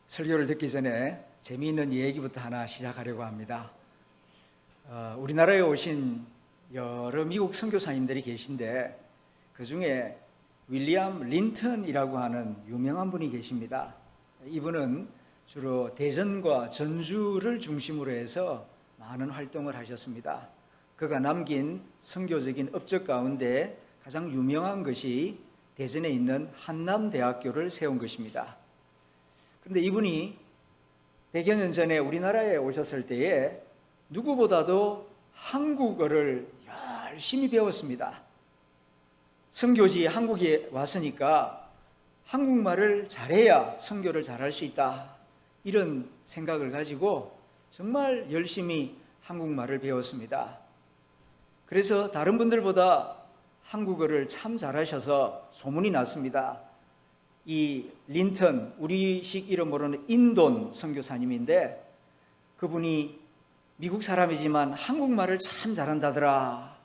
설교를 듣기 전에 재미있는 얘기부터 하나 시작하려고 합니다. 우리나라에 오신 여러 미국 선교사님들이 계신데 그 중에 윌리엄 린턴이라고 하는 유명한 분이 계십니다. 이분은 주로 대전과 전주를 중심으로 해서 많은 활동을 하셨습니다. 그가 남긴 선교적인 업적 가운데 가장 유명한 것이 대전에 있는 한남대학교를 세운 것입니다. 그런데 이분이 100여 년 전에 우리나라에 오셨을 때에 누구보다도 한국어를 열심히 배웠습니다. 선교지 한국에 왔으니까 한국말을 잘해야 선교를 잘할 수 있다, 이런 생각을 가지고 정말 열심히 한국말을 배웠습니다. 그래서 다른 분들보다 한국어를 참 잘하셔서 소문이 났습니다. 이 린턴, 우리식 이름으로는 인돈 선교사님인데 그분이 미국 사람이지만 한국말을 참 잘한다더라.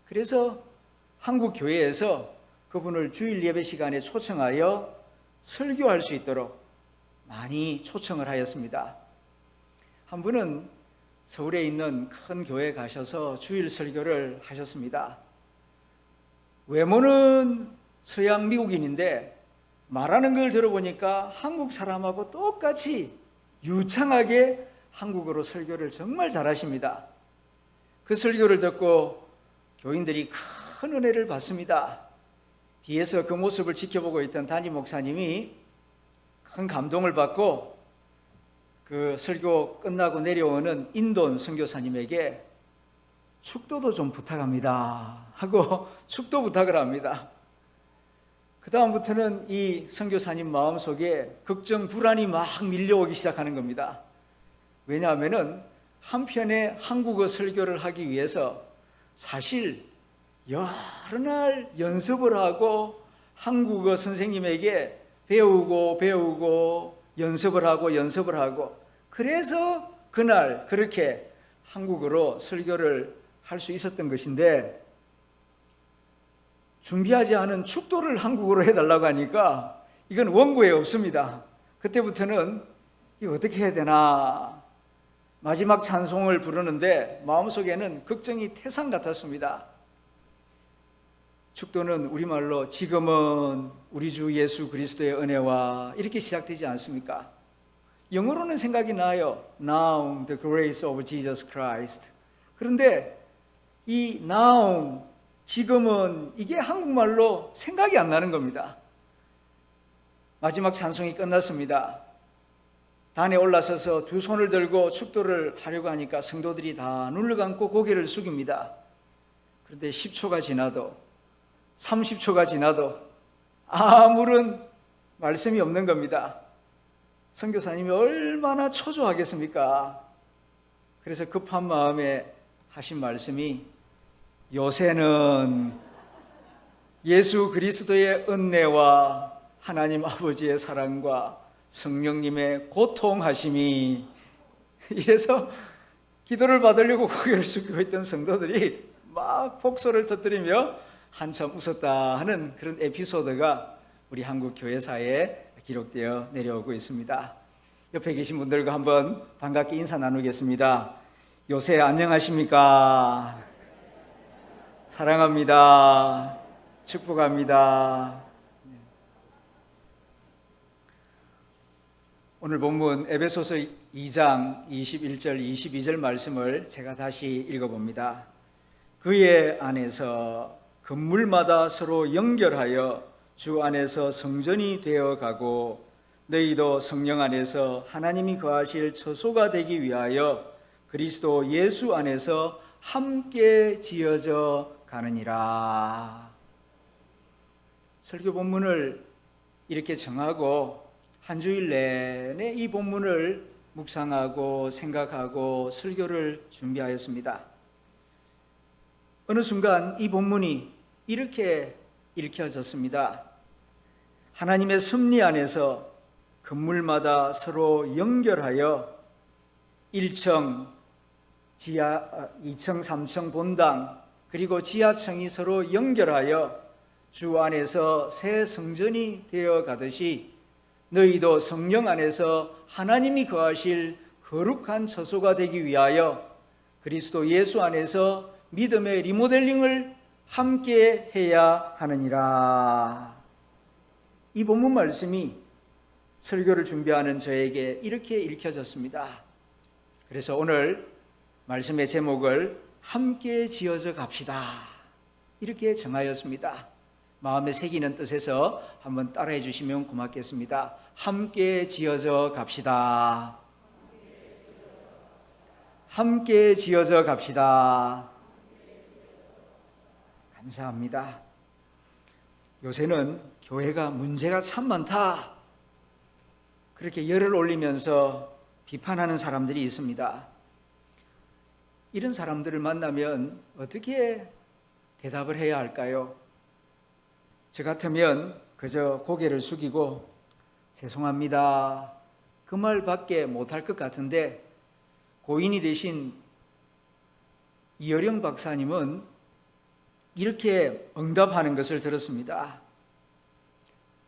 그래서 한국 교회에서 그분을 주일 예배 시간에 초청하여 설교할 수 있도록 많이 초청을 하였습니다. 한 분은 서울에 있는 큰 교회에 가셔서 주일 설교를 하셨습니다. 외모는 서양 미국인인데 말하는 걸 들어보니까 한국 사람하고 똑같이 유창하게 한국어로 설교를 정말 잘하십니다. 그 설교를 듣고 교인들이 큰 은혜를 받습니다. 뒤에서 그 모습을 지켜보고 있던 담임 목사님이 큰 감동을 받고 그 설교 끝나고 내려오는 인돈 선교사님에게 축도도 좀 부탁합니다 하고 축도 부탁을 합니다. 그 다음부터는 이 선교사님 마음속에 걱정, 불안이 막 밀려오기 시작하는 겁니다. 왜냐하면 한편에 한국어 설교를 하기 위해서 사실 여러 날 연습을 하고 한국어 선생님에게 배우고 연습을 하고 그래서 그날 그렇게 한국어로 설교를 할 수 있었던 것인데, 준비하지 않은 축도를 한국어로 해달라고 하니까 이건 원고에 없습니다. 그때부터는 이거 어떻게 해야 되나, 마지막 찬송을 부르는데 마음속에는 걱정이 태산 같았습니다. 축도는 우리말로 지금은 우리 주 예수 그리스도의 은혜와 이렇게 시작되지 않습니까? 영어로는 생각이 나요. Now the grace of Jesus Christ. 그런데 이 now, 지금은, 이게 한국말로 생각이 안 나는 겁니다. 마지막 찬송이 끝났습니다. 단에 올라서서 두 손을 들고 축도를 하려고 하니까 성도들이 다 눈을 감고 고개를 숙입니다. 그런데 10초가 지나도 30초가 지나도 아무런 말씀이 없는 겁니다. 선교사님이 얼마나 초조하겠습니까? 그래서 급한 마음에 하신 말씀이, 요새는 예수 그리스도의 은혜와 하나님 아버지의 사랑과 성령님의 고통하심이, 이래서 기도를 받으려고 고개를 숙이고 있던 성도들이 막 폭소를 터뜨리며 한참 웃었다 하는 그런 에피소드가 우리 한국 교회사에 기록되어 내려오고 있습니다. 옆에 계신 분들과 한번 반갑게 인사 나누겠습니다. 요새 안녕하십니까? 사랑합니다. 축복합니다. 오늘 본문 에베소서 2장 21절 22절 말씀을 제가 다시 읽어봅니다. 그의 안에서 건물마다 서로 연결하여 주 안에서 성전이 되어가고 너희도 성령 안에서 하나님이 거하실 처소가 되기 위하여 그리스도 예수 안에서 함께 지어져 가느니라. 설교 본문을 이렇게 정하고 한 주일 내내 이 본문을 묵상하고 생각하고 설교를 준비하였습니다. 어느 순간 이 본문이 이렇게 읽혀졌습니다. 하나님의 섭리 안에서 건물마다 서로 연결하여 1층, 지하, 2층, 3층 본당, 그리고 지하층이 서로 연결하여 주 안에서 새 성전이 되어 가듯이 너희도 성령 안에서 하나님이 거하실 거룩한 처소가 되기 위하여 그리스도 예수 안에서 믿음의 리모델링을 함께 해야 하느니라. 이 본문 말씀이 설교를 준비하는 저에게 이렇게 읽혀졌습니다. 그래서 오늘 말씀의 제목을 함께 지어져 갑시다 이렇게 정하였습니다. 마음에 새기는 뜻에서 한번 따라해 주시면 고맙겠습니다. 함께 지어져 갑시다. 함께 지어져 갑시다. 감사합니다. 요새는 교회가 문제가 참 많다, 그렇게 열을 올리면서 비판하는 사람들이 있습니다. 이런 사람들을 만나면 어떻게 대답을 해야 할까요? 저 같으면 그저 고개를 숙이고 죄송합니다 그 말밖에 못할 것 같은데, 고인이 되신 이어령 박사님은 이렇게 응답하는 것을 들었습니다.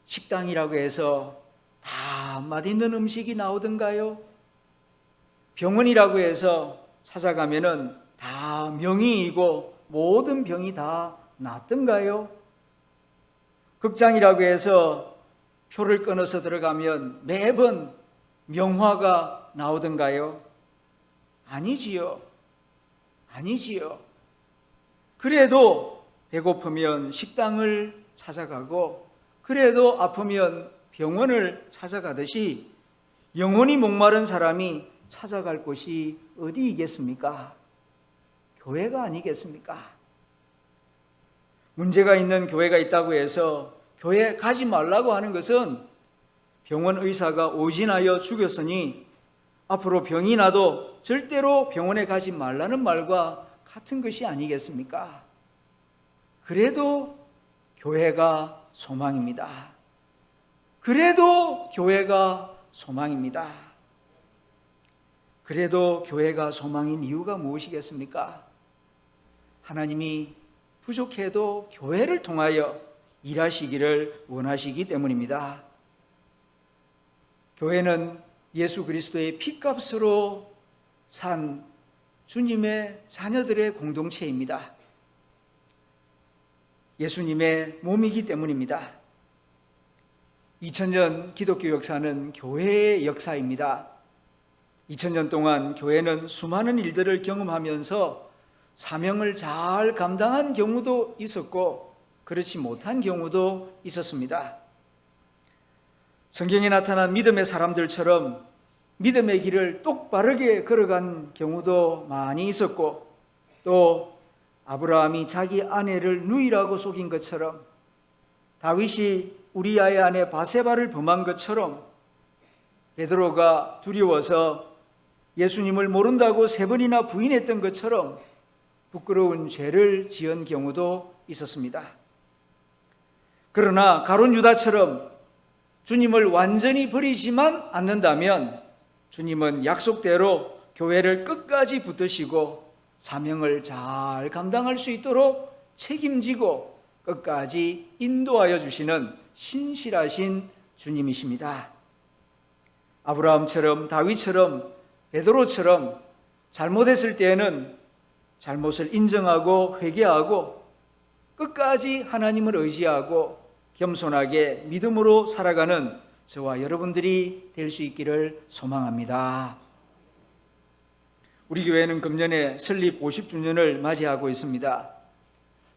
식당이라고 해서 다 맛있는 음식이 나오던가요? 병원이라고 해서 찾아가면은 다 명의이고 모든 병이 다 낫던가요? 극장이라고 해서 표를 끊어서 들어가면 매번 명화가 나오던가요? 아니지요. 아니지요. 그래도 배고프면 식당을 찾아가고, 그래도 아프면 병원을 찾아가듯이 영혼이 목마른 사람이 찾아갈 곳이 어디이겠습니까? 교회가 아니겠습니까? 문제가 있는 교회가 있다고 해서 교회 가지 말라고 하는 것은 병원 의사가 오진하여 죽였으니 앞으로 병이 나도 절대로 병원에 가지 말라는 말과 같은 것이 아니겠습니까? 그래도 교회가 소망입니다. 그래도 교회가 소망입니다. 그래도 교회가 소망인 이유가 무엇이겠습니까? 하나님이 부족해도 교회를 통하여 일하시기를 원하시기 때문입니다. 교회는 예수 그리스도의 피값으로 산 주님의 자녀들의 공동체입니다. 예수님의 몸이기 때문입니다. 2000년 기독교 역사는 교회의 역사입니다. 2000년 동안 교회는 수많은 일들을 경험하면서 사명을 잘 감당한 경우도 있었고 그렇지 못한 경우도 있었습니다. 성경에 나타난 믿음의 사람들처럼 믿음의 길을 똑바르게 걸어간 경우도 많이 있었고, 또 아브라함이 자기 아내를 누이라고 속인 것처럼, 다윗이 우리아의 아내 바세바를 범한 것처럼, 베드로가 두려워서 예수님을 모른다고 3번이나 부인했던 것처럼 부끄러운 죄를 지은 경우도 있었습니다. 그러나 가룟 유다처럼 주님을 완전히 버리지만 않는다면 주님은 약속대로 교회를 끝까지 붙드시고 사명을 잘 감당할 수 있도록 책임지고 끝까지 인도하여 주시는 신실하신 주님이십니다. 아브라함처럼, 다윗처럼, 베드로처럼 잘못했을 때에는 잘못을 인정하고 회개하고 끝까지 하나님을 의지하고 겸손하게 믿음으로 살아가는 저와 여러분들이 될 수 있기를 소망합니다. 우리 교회는 금년에 설립 50주년을 맞이하고 있습니다.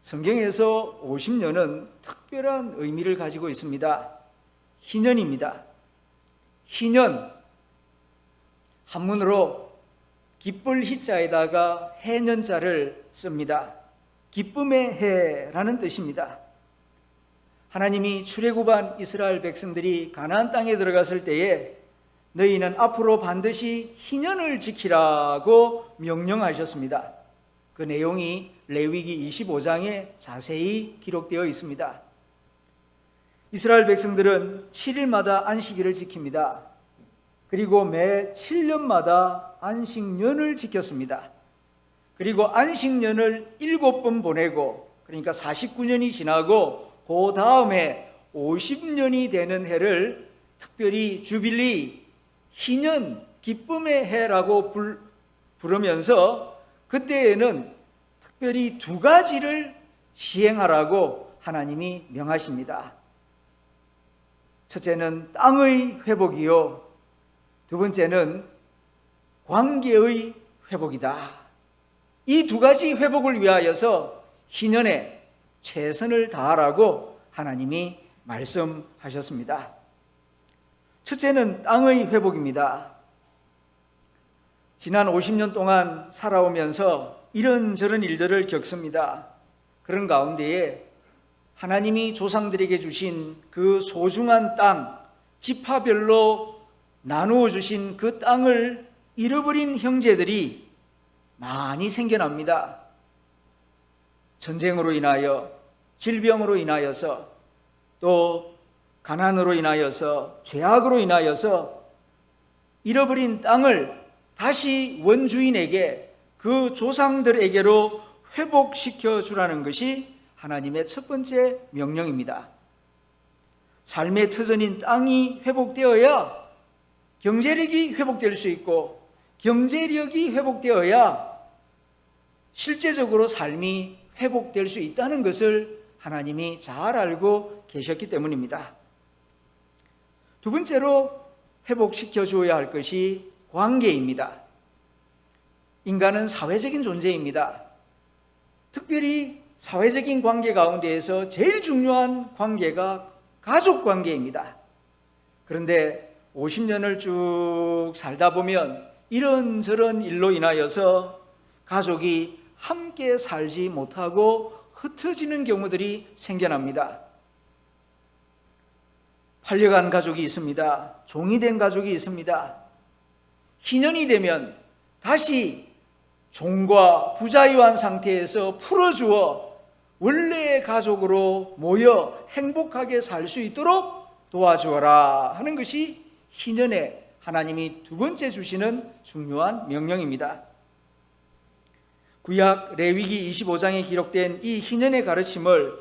성경에서 50년은 특별한 의미를 가지고 있습니다. 희년입니다. 희년, 한문으로 기쁠 희자에다가 해년자를 씁니다. 기쁨의 해라는 뜻입니다. 하나님이 출애굽한 이스라엘 백성들이 가나안 땅에 들어갔을 때에 너희는 앞으로 반드시 희년을 지키라고 명령하셨습니다. 그 내용이 레위기 25장에 자세히 기록되어 있습니다. 이스라엘 백성들은 7일마다 안식일을 지킵니다. 그리고 매 7년마다 안식년을 지켰습니다. 그리고 안식년을 7번 보내고, 그러니까 49년이 지나고 그 다음에 50년이 되는 해를 특별히 주빌리, 희년, 기쁨의 해라고 부르면서 그때에는 특별히 두 가지를 시행하라고 하나님이 명하십니다. 첫째는 땅의 회복이요, 두 번째는 관계의 회복이다. 이 두 가지 회복을 위하여서 희년에 최선을 다하라고 하나님이 말씀하셨습니다. 첫째는 땅의 회복입니다. 지난 50년 동안 살아오면서 이런저런 일들을 겪습니다. 그런 가운데에 하나님이 조상들에게 주신 그 소중한 땅, 지파별로 나누어 주신 그 땅을 잃어버린 형제들이 많이 생겨납니다. 전쟁으로 인하여, 질병으로 인하여서, 또 가난으로 인하여서, 죄악으로 인하여서 잃어버린 땅을 다시 원주인에게, 그 조상들에게로 회복시켜 주라는 것이 하나님의 첫 번째 명령입니다. 삶의 터전인 땅이 회복되어야 경제력이 회복될 수 있고, 경제력이 회복되어야 실제적으로 삶이 회복될 수 있다는 것을 하나님이 잘 알고 계셨기 때문입니다. 두 번째로 회복시켜 주어야 할 것이 관계입니다. 인간은 사회적인 존재입니다. 특별히 사회적인 관계 가운데에서 제일 중요한 관계가 가족 관계입니다. 그런데 50년을 쭉 살다 보면 이런저런 일로 인하여서 가족이 함께 살지 못하고 흩어지는 경우들이 생겨납니다. 팔려간 가족이 있습니다. 종이 된 가족이 있습니다. 희년이 되면 다시 종과 부자유한 상태에서 풀어주어 원래의 가족으로 모여 행복하게 살 수 있도록 도와주어라 하는 것이 희년에 하나님이 두 번째 주시는 중요한 명령입니다. 구약 레위기 25장에 기록된 이 희년의 가르침을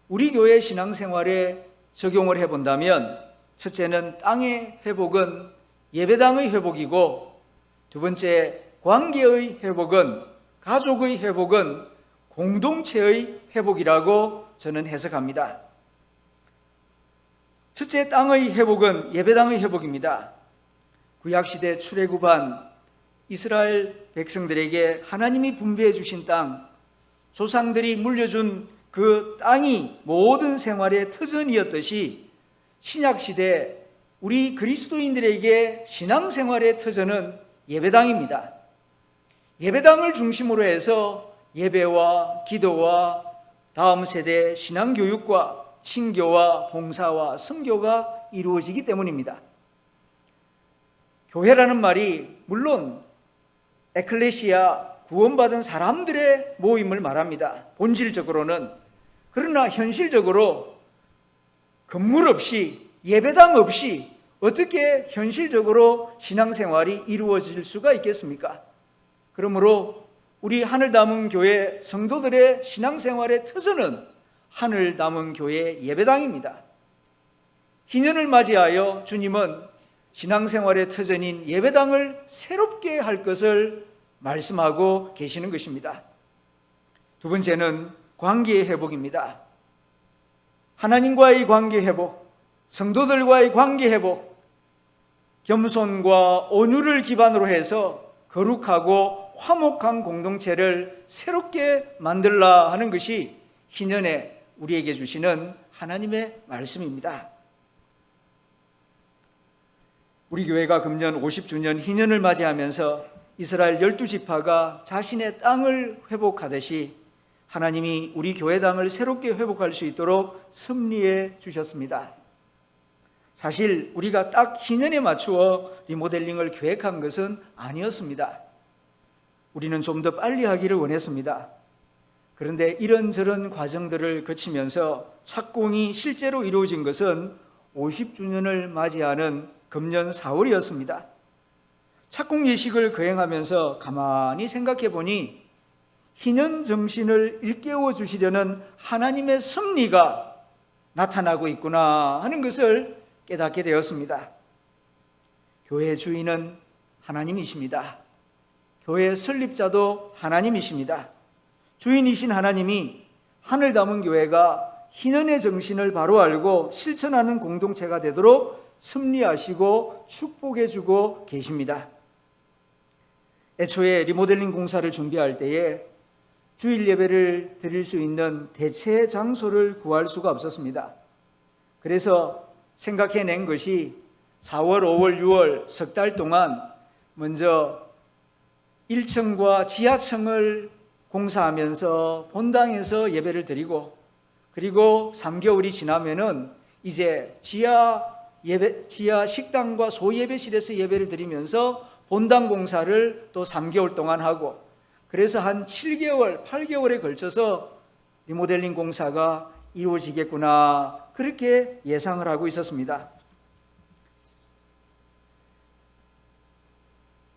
우리 교회 신앙생활에 적용을 해본다면, 첫째는 땅의 회복은 예배당의 회복이고, 두 번째 관계의 회복은, 가족의 회복은 공동체의 회복이라고 저는 해석합니다. 첫째, 땅의 회복은 예배당의 회복입니다. 구약시대 출애굽한 이스라엘 백성들에게 하나님이 분배해 주신 땅, 조상들이 물려준 그 땅이 모든 생활의 터전이었듯이, 신약시대 우리 그리스도인들에게 신앙생활의 터전은 예배당입니다. 예배당을 중심으로 해서 예배와 기도와 다음 세대 신앙교육과 친교와 봉사와 선교가 이루어지기 때문입니다. 교회라는 말이 물론 에클레시아, 구원받은 사람들의 모임을 말합니다. 본질적으로는. 그러나 현실적으로 건물 없이, 예배당 없이 어떻게 현실적으로 신앙생활이 이루어질 수가 있겠습니까? 그러므로 우리 하늘담은교회 성도들의 신앙생활의 터전은 하늘담은교회 예배당입니다. 희년을 맞이하여 주님은 신앙생활의 터전인 예배당을 새롭게 할 것을 말씀하고 계시는 것입니다. 두 번째는 관계의 회복입니다. 하나님과의 관계 회복, 성도들과의 관계 회복, 겸손과 온유를 기반으로 해서 거룩하고 화목한 공동체를 새롭게 만들라 하는 것이 희년에 우리에게 주시는 하나님의 말씀입니다. 우리 교회가 금년 50주년 희년을 맞이하면서 이스라엘 12지파가 자신의 땅을 회복하듯이 하나님이 우리 교회당을 새롭게 회복할 수 있도록 섭리해 주셨습니다. 사실 우리가 딱 희년에 맞추어 리모델링을 계획한 것은 아니었습니다. 우리는 좀 더 빨리 하기를 원했습니다. 그런데 이런저런 과정들을 거치면서 착공이 실제로 이루어진 것은 50주년을 맞이하는 금년 4월이었습니다. 착공 예식을 거행하면서 가만히 생각해 보니 희년 정신을 일깨워 주시려는 하나님의 섭리가 나타나고 있구나 하는 것을 깨닫게 되었습니다. 교회 주인은 하나님이십니다. 교회 설립자도 하나님이십니다. 주인이신 하나님이 하늘 담은 교회가 희년의 정신을 바로 알고 실천하는 공동체가 되도록 섭리하시고 축복해주고 계십니다. 애초에 리모델링 공사를 준비할 때에 주일 예배를 드릴 수 있는 대체 장소를 구할 수가 없었습니다. 그래서 생각해낸 것이 4월, 5월, 6월 석 달 동안 먼저 1층과 지하층을 공사하면서 본당에서 예배를 드리고, 그리고 3개월이 지나면은 이제 지하 식당과 소예배실에서 예배를 드리면서 본당 공사를 또 3개월 동안 하고, 그래서 한 7개월, 8개월에 걸쳐서 리모델링 공사가 이루어지겠구나, 그렇게 예상을 하고 있었습니다.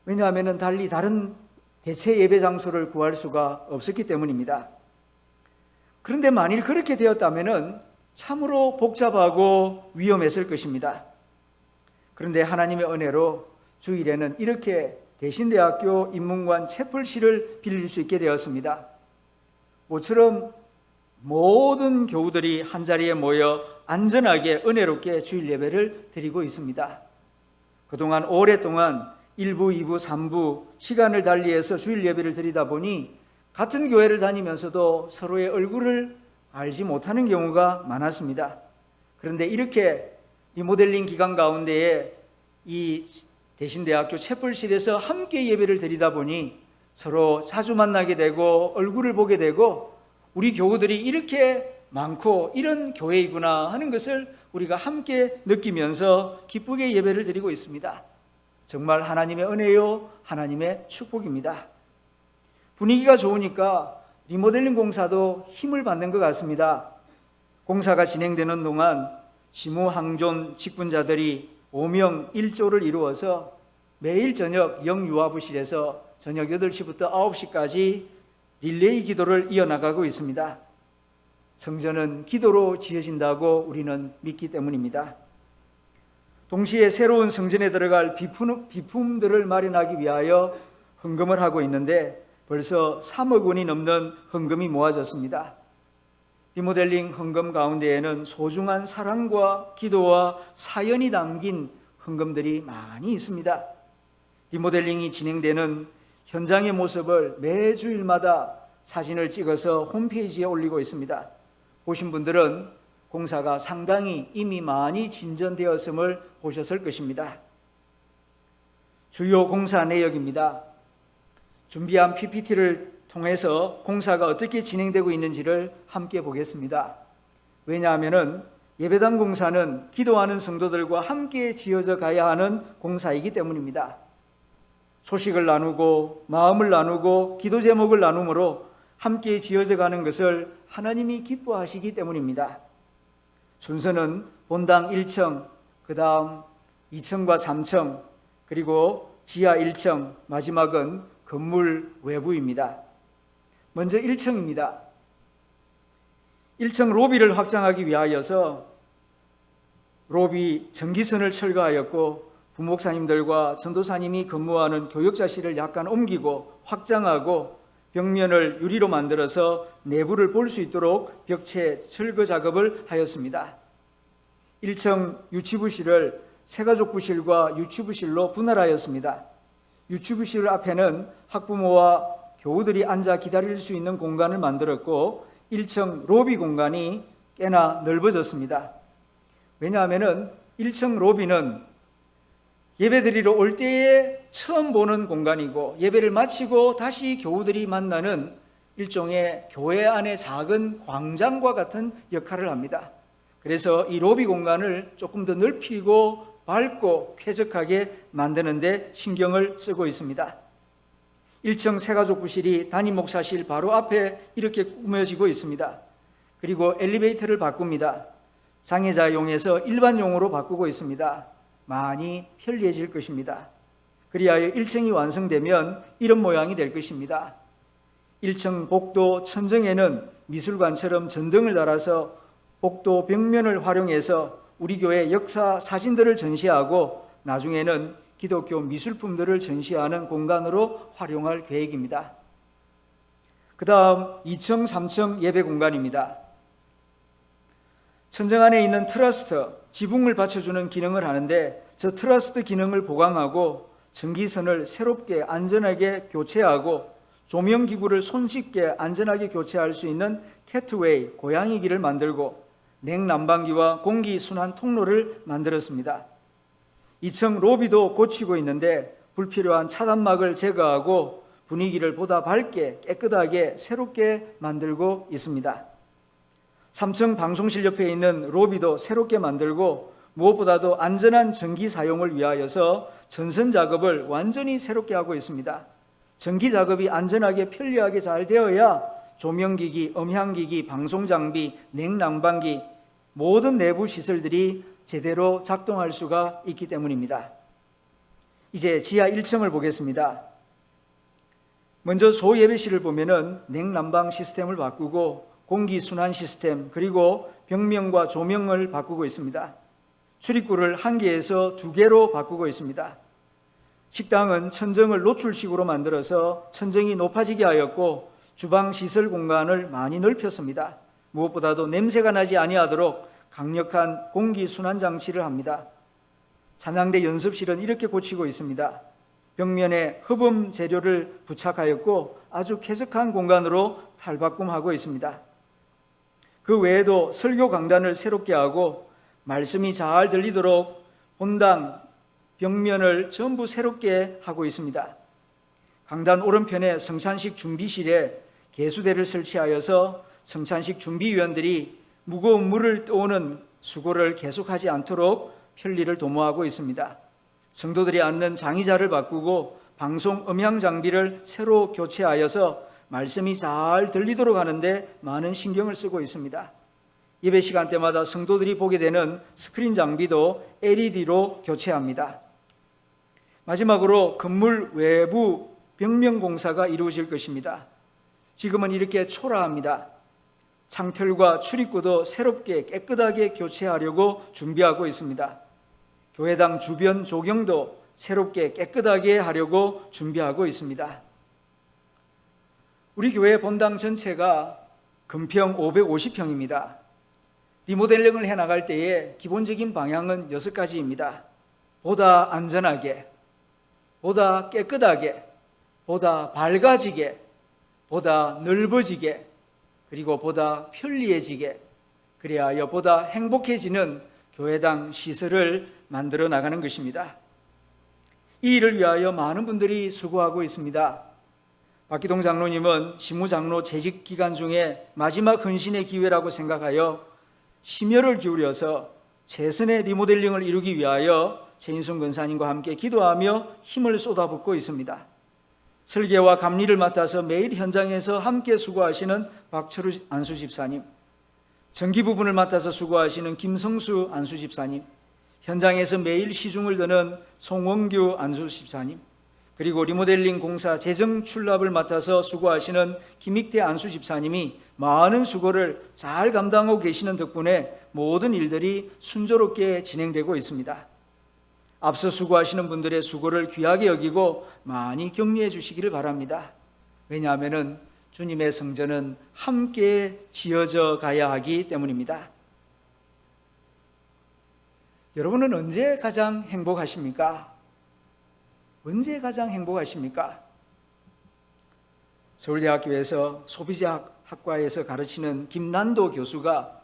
왜냐하면 달리 다른 대체 예배 장소를 구할 수가 없었기 때문입니다. 그런데 만일 그렇게 되었다면 참으로 복잡하고 위험했을 것입니다. 그런데 하나님의 은혜로 주일에는 이렇게 대신대학교 인문관 채플실을 빌릴 수 있게 되었습니다. 모처럼 모든 교우들이 한자리에 모여 안전하게 은혜롭게 주일 예배를 드리고 있습니다. 그동안 오랫동안 1부, 2부, 3부 시간을 달리해서 주일 예배를 드리다 보니 같은 교회를 다니면서도 서로의 얼굴을 알지 못하는 경우가 많았습니다. 그런데 이렇게 리모델링 기간 가운데에 이 대신대학교 채플실에서 함께 예배를 드리다 보니 서로 자주 만나게 되고 얼굴을 보게 되고, 우리 교우들이 이렇게 많고 이런 교회이구나 하는 것을 우리가 함께 느끼면서 기쁘게 예배를 드리고 있습니다. 정말 하나님의 은혜요, 하나님의 축복입니다. 분위기가 좋으니까 리모델링 공사도 힘을 받는 것 같습니다. 공사가 진행되는 동안 시무항존 직분자들이 5명 1조를 이루어서 매일 저녁 영유아부실에서 저녁 8시부터 9시까지 릴레이 기도를 이어나가고 있습니다. 성전은 기도로 지어진다고 우리는 믿기 때문입니다. 동시에 새로운 성전에 들어갈 비품들을 마련하기 위하여 헌금을 하고 있는데 벌써 3억 원이 넘는 헌금이 모아졌습니다. 리모델링 헌금 가운데에는 소중한 사랑과 기도와 사연이 담긴 헌금들이 많이 있습니다. 리모델링이 진행되는 현장의 모습을 매주일마다 사진을 찍어서 홈페이지에 올리고 있습니다. 보신 분들은 공사가 상당히 이미 많이 진전되었음을 보셨을 것입니다. 주요 공사 내역입니다. 준비한 PPT를 통해서 공사가 어떻게 진행되고 있는지를 함께 보겠습니다. 왜냐하면 예배당 공사는 기도하는 성도들과 함께 지어져 가야 하는 공사이기 때문입니다. 소식을 나누고 마음을 나누고 기도 제목을 나누므로 함께 지어져 가는 것을 하나님이 기뻐하시기 때문입니다. 순서는 본당 1층, 그 다음 2층과 3층, 그리고 지하 1층, 마지막은 건물 외부입니다. 먼저 1층입니다. 1층 로비를 확장하기 위하여서 로비 전기선을 철거하였고, 부목사님들과 전도사님이 근무하는 교역자실을 약간 옮기고 확장하고 벽면을 유리로 만들어서 내부를 볼 수 있도록 벽체 철거 작업을 하였습니다. 1층 유치부실을 새가족부실과 유치부실로 분할하였습니다. 유치부실 앞에는 학부모와 교우들이 앉아 기다릴 수 있는 공간을 만들었고, 1층 로비 공간이 꽤나 넓어졌습니다. 왜냐하면 1층 로비는 예배드리러 올 때에 처음 보는 공간이고, 예배를 마치고 다시 교우들이 만나는 일종의 교회 안의 작은 광장과 같은 역할을 합니다. 그래서 이 로비 공간을 조금 더 넓히고 밝고 쾌적하게 만드는 데 신경을 쓰고 있습니다. 1층 새가족부실이 담임 목사실 바로 앞에 이렇게 꾸며지고 있습니다. 그리고 엘리베이터를 바꿉니다. 장애자용에서 일반용으로 바꾸고 있습니다. 많이 편리해질 것입니다. 그리하여 1층이 완성되면 이런 모양이 될 것입니다. 1층 복도 천정에는 미술관처럼 전등을 달아서 복도 벽면을 활용해서 우리 교회 역사 사진들을 전시하고 나중에는 기독교 미술품들을 전시하는 공간으로 활용할 계획입니다. 그 다음 2층, 3층 예배 공간입니다. 천정 안에 있는 트러스트, 지붕을 받쳐주는 기능을 하는데 저 트러스트 기능을 보강하고 전기선을 새롭게 안전하게 교체하고 조명기구를 손쉽게 안전하게 교체할 수 있는 캐트웨이, 고양이길을 만들고 냉난방기와 공기순환 통로를 만들었습니다. 2층 로비도 고치고 있는데 불필요한 차단막을 제거하고 분위기를 보다 밝게 깨끗하게 새롭게 만들고 있습니다. 3층 방송실 옆에 있는 로비도 새롭게 만들고 무엇보다도 안전한 전기 사용을 위하여서 전선 작업을 완전히 새롭게 하고 있습니다. 전기 작업이 안전하게 편리하게 잘 되어야 조명기기, 음향기기, 방송장비, 냉난방기 모든 내부 시설들이 제대로 작동할 수가 있기 때문입니다. 이제 지하 1층을 보겠습니다. 먼저 소예배실을 보면은 냉난방 시스템을 바꾸고 공기순환 시스템 그리고 벽면과 조명을 바꾸고 있습니다. 출입구를 1개에서 2개로 바꾸고 있습니다. 식당은 천정을 노출식으로 만들어서 천정이 높아지게 하였고 주방 시설 공간을 많이 넓혔습니다. 무엇보다도 냄새가 나지 아니하도록 강력한 공기순환 장치를 합니다. 찬양대 연습실은 이렇게 고치고 있습니다. 벽면에 흡음 재료를 부착하였고 아주 쾌적한 공간으로 탈바꿈하고 있습니다. 그 외에도 설교 강단을 새롭게 하고 말씀이 잘 들리도록 본당 벽면을 전부 새롭게 하고 있습니다. 강단 오른편에 성찬식 준비실에 개수대를 설치하여서 성찬식 준비위원들이 무거운 물을 떠오는 수고를 계속하지 않도록 편리를 도모하고 있습니다. 성도들이 앉는 장의자를 바꾸고 방송 음향 장비를 새로 교체하여서 말씀이 잘 들리도록 하는데 많은 신경을 쓰고 있습니다. 예배 시간대마다 성도들이 보게 되는 스크린 장비도 LED로 교체합니다. 마지막으로 건물 외부 벽면 공사가 이루어질 것입니다. 지금은 이렇게 초라합니다. 창틀과 출입구도 새롭게 깨끗하게 교체하려고 준비하고 있습니다. 교회당 주변 조경도 새롭게 깨끗하게 하려고 준비하고 있습니다. 우리 교회 본당 전체가 금평 550평입니다. 리모델링을 해나갈 때에 기본적인 방향은 6가지입니다. 보다 안전하게, 보다 깨끗하게, 보다 밝아지게, 보다 넓어지게, 그리고 보다 편리해지게, 그리하여 보다 행복해지는 교회당 시설을 만들어 나가는 것입니다. 이 일을 위하여 많은 분들이 수고하고 있습니다. 박기동 장로님은 시무장로 재직 기간 중에 마지막 헌신의 기회라고 생각하여 심혈을 기울여서 최선의 리모델링을 이루기 위하여 최인순 권사님과 함께 기도하며 힘을 쏟아붓고 있습니다. 설계와 감리를 맡아서 매일 현장에서 함께 수고하시는 박철우 안수집사님, 전기 부분을 맡아서 수고하시는 김성수 안수집사님, 현장에서 매일 시중을 드는 송원규 안수집사님, 그리고 리모델링 공사 재정 출납을 맡아서 수고하시는 김익대 안수집사님이 많은 수고를 잘 감당하고 계시는 덕분에 모든 일들이 순조롭게 진행되고 있습니다. 앞서 수고하시는 분들의 수고를 귀하게 여기고 많이 격려해 주시기를 바랍니다. 왜냐하면 주님의 성전은 함께 지어져 가야 하기 때문입니다. 여러분은 언제 가장 행복하십니까? 언제 가장 행복하십니까? 서울대학교에서 소비자학과에서 가르치는 김난도 교수가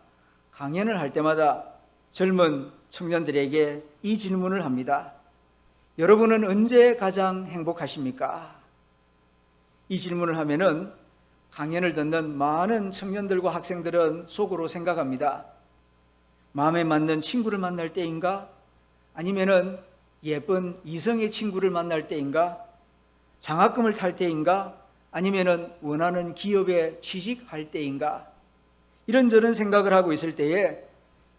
강연을 할 때마다 젊은 청년들에게 이 질문을 합니다. 여러분은 언제 가장 행복하십니까? 이 질문을 하면은 강연을 듣는 많은 청년들과 학생들은 속으로 생각합니다. 마음에 맞는 친구를 만날 때인가? 아니면은 예쁜 이성의 친구를 만날 때인가? 장학금을 탈 때인가? 아니면은 원하는 기업에 취직할 때인가? 이런저런 생각을 하고 있을 때에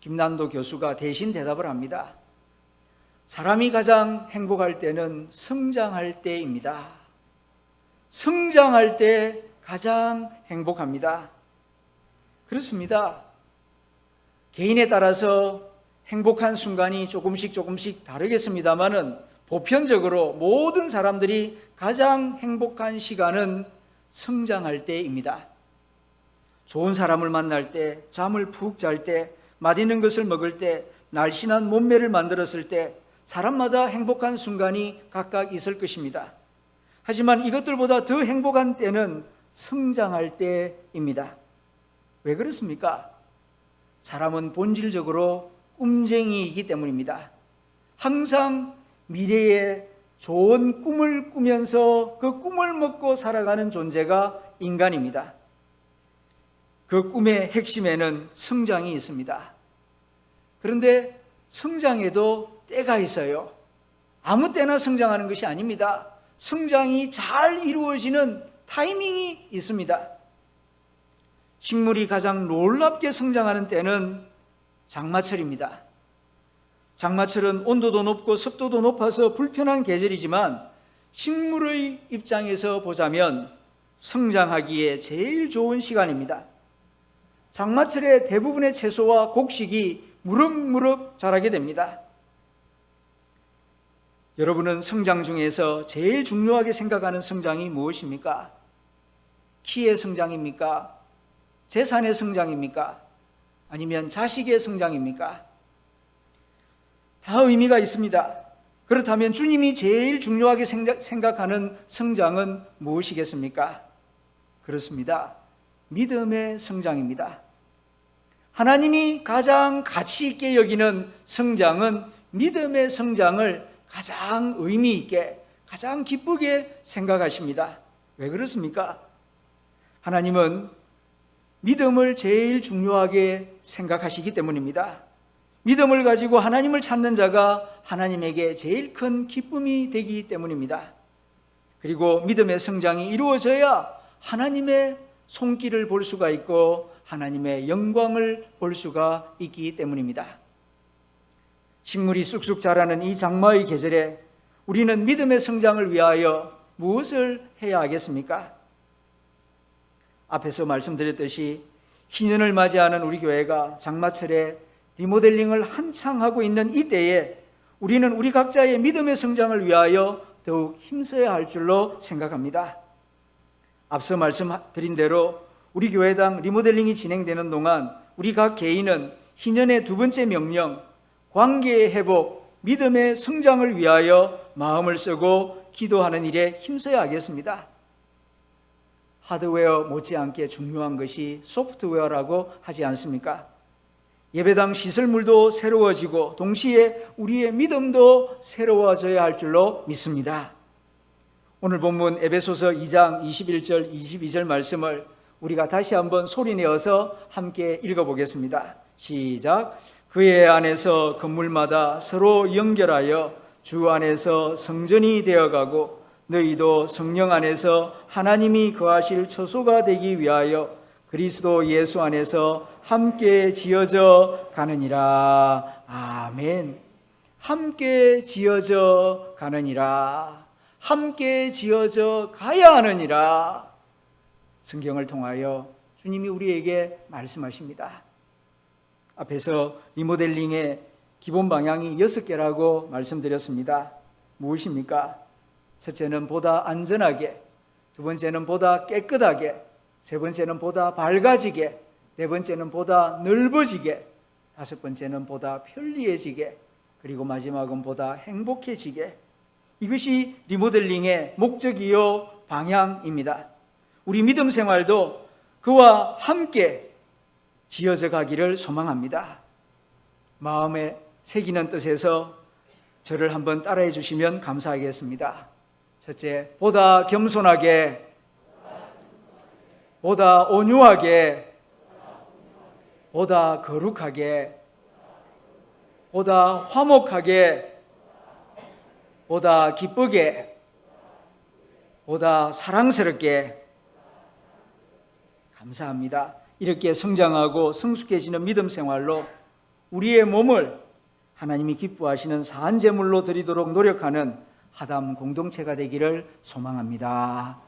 김난도 교수가 대신 대답을 합니다. 사람이 가장 행복할 때는 성장할 때입니다. 성장할 때 가장 행복합니다. 그렇습니다. 개인에 따라서 행복한 순간이 조금씩 다르겠습니다마는 보편적으로 모든 사람들이 가장 행복한 시간은 성장할 때입니다. 좋은 사람을 만날 때, 잠을 푹 잘 때, 맛있는 것을 먹을 때, 날씬한 몸매를 만들었을 때 사람마다 행복한 순간이 각각 있을 것입니다. 하지만 이것들보다 더 행복한 때는 성장할 때입니다. 왜 그렇습니까? 사람은 본질적으로 꿈쟁이이기 때문입니다. 항상 미래에 좋은 꿈을 꾸면서 그 꿈을 먹고 살아가는 존재가 인간입니다. 그 꿈의 핵심에는 성장이 있습니다. 그런데 성장에도 때가 있어요. 아무 때나 성장하는 것이 아닙니다. 성장이 잘 이루어지는 타이밍이 있습니다. 식물이 가장 놀랍게 성장하는 때는 장마철입니다. 장마철은 온도도 높고 습도도 높아서 불편한 계절이지만 식물의 입장에서 보자면 성장하기에 제일 좋은 시간입니다. 장마철에 대부분의 채소와 곡식이 무럭무럭 자라게 됩니다. 여러분은 성장 중에서 제일 중요하게 생각하는 성장이 무엇입니까? 키의 성장입니까? 재산의 성장입니까? 아니면 자식의 성장입니까? 다 의미가 있습니다. 그렇다면 주님이 제일 중요하게 생각하는 성장은 무엇이겠습니까? 그렇습니다. 믿음의 성장입니다. 하나님이 가장 가치 있게 여기는 성장은 믿음의 성장을 가장 의미 있게, 가장 기쁘게 생각하십니다. 왜 그렇습니까? 하나님은 믿음을 제일 중요하게 생각하시기 때문입니다. 믿음을 가지고 하나님을 찾는 자가 하나님에게 제일 큰 기쁨이 되기 때문입니다. 그리고 믿음의 성장이 이루어져야 하나님의 손길을 볼 수가 있고 하나님의 영광을 볼 수가 있기 때문입니다. 식물이 쑥쑥 자라는 이 장마의 계절에 우리는 믿음의 성장을 위하여 무엇을 해야 하겠습니까? 앞에서 말씀드렸듯이 희년을 맞이하는 우리 교회가 장마철에 리모델링을 한창 하고 있는 이때에 우리는 우리 각자의 믿음의 성장을 위하여 더욱 힘써야 할 줄로 생각합니다. 앞서 말씀드린 대로 우리 교회당 리모델링이 진행되는 동안 우리 각 개인은 희년의 두 번째 명령, 관계의 회복, 믿음의 성장을 위하여 마음을 쓰고 기도하는 일에 힘써야 하겠습니다. 하드웨어 못지않게 중요한 것이 소프트웨어라고 하지 않습니까? 예배당 시설물도 새로워지고 동시에 우리의 믿음도 새로워져야 할 줄로 믿습니다. 오늘 본문 에베소서 2장 21절 22절 말씀을 우리가 다시 한번 소리내어서 함께 읽어보겠습니다. 시작. 그의 안에서 건물마다 서로 연결하여 주 안에서 성전이 되어가고 너희도 성령 안에서 하나님이 거하실 처소가 되기 위하여 그리스도 예수 안에서 함께 지어져 가느니라. 아멘. 함께 지어져 가느니라. 함께 지어져 가야 하느니라. 성경을 통하여 주님이 우리에게 말씀하십니다. 앞에서 리모델링의 기본 방향이 6개라고 말씀드렸습니다. 무엇입니까? 첫째는 보다 안전하게, 두 번째는 보다 깨끗하게, 세 번째는 보다 밝아지게, 네 번째는 보다 넓어지게, 다섯 번째는 보다 편리해지게, 그리고 마지막은 보다 행복해지게. 이것이 리모델링의 목적이요 방향입니다. 우리 믿음 생활도 그와 함께 지어져 가기를 소망합니다. 마음에 새기는 뜻에서 저를 한번 따라해 주시면 감사하겠습니다. 첫째, 보다 겸손하게, 보다 온유하게, 보다 거룩하게, 보다 화목하게, 보다 기쁘게, 보다 사랑스럽게. 감사합니다. 이렇게 성장하고 성숙해지는 믿음 생활로 우리의 몸을 하나님이 기뻐하시는 산 제물로 드리도록 노력하는 하담 공동체가 되기를 소망합니다.